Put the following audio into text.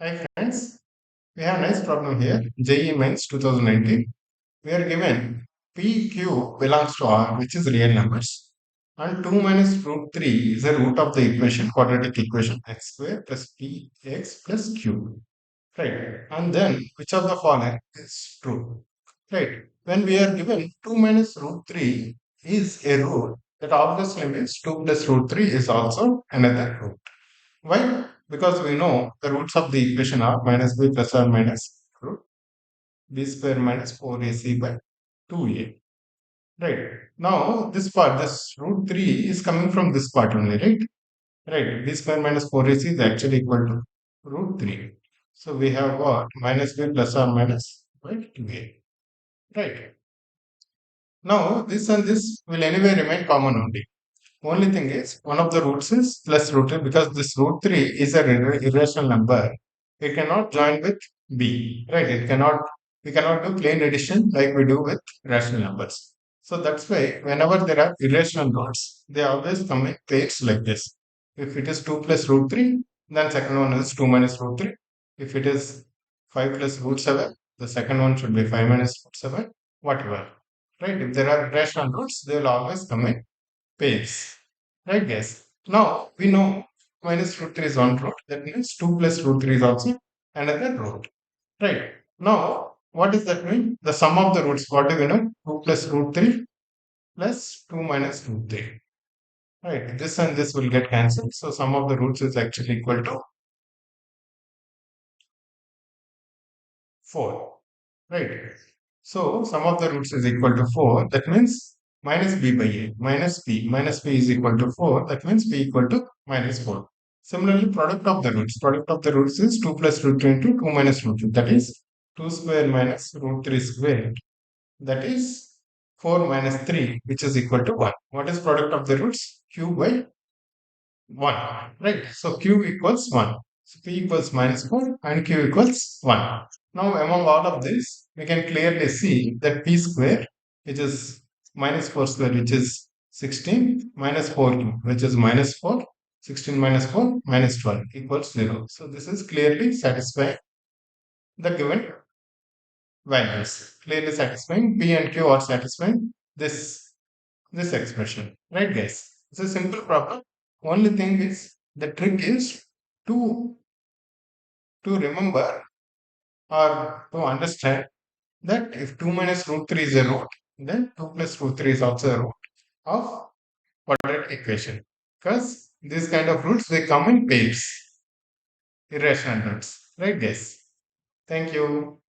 Hi friends, we have a nice problem here. JEE Mains 2019. We are given PQ belongs to R, which is real numbers, and 2 minus root 3 is the root of the equation, quadratic equation, x square plus px plus q. Right. And then which of the following is true? Right. When we are given 2 minus root 3 is a root, that obviously means 2 plus root 3 is also another root. Why? Because we know the roots of the equation are minus b plus or minus root b square minus 4ac by 2a. Right. Now, this part, this root 3 is coming from this part only, right? Right. B square minus 4ac is actually equal to root 3. So, we have got minus b plus or minus by 2a. Right. Now, this and this will anyway remain common only. Only thing is, one of the roots is plus root 3 because this root 3 is a irrational number. It cannot join with b, right? We cannot do plain addition like we do with rational numbers. So that's why whenever there are irrational roots, they always come in pairs like this. If it is 2 plus root 3, then second one is 2 minus root 3. If it is 5 plus root 7, the second one should be 5 minus root 7, whatever. Right? If there are irrational roots, they will always come in pairs. Right, guys? Now we know minus root 3 is one root. That means 2 plus root 3 is also another root. Right. Now, what does that mean? The sum of the roots, what do we know? 2 plus root 3 plus 2 minus root 3. Right. This and this will get cancelled. So sum of the roots is actually equal to 4. Right. So sum of the roots is equal to 4. That means minus b by a. Minus b. Minus b is equal to 4. That means b equal to minus 4. Similarly, product of the roots. Product of the roots is 2 plus root 3 into 2 minus root 3. That is 2 square minus root 3 squared. That is 4 minus 3, which is equal to 1. What is product of the roots? Q by 1. Right. So Q equals 1. So P equals minus 4 and Q equals 1. Now among all of this, we can clearly see that P square, which is minus 4 square, which is 16, minus 4Q, which is minus 4, 16 minus 4, minus 12 equals 0. So this is clearly satisfying the given values. Clearly satisfying P and Q are satisfying this expression. Right, guys? It's a simple problem. Only thing is the trick is to to remember or to understand that if 2 minus root 3 is a root, then 2 plus root 3 is also a root of quadratic equation. Because these kind of roots they come in pairs, irrational roots. Right, guys? Thank you.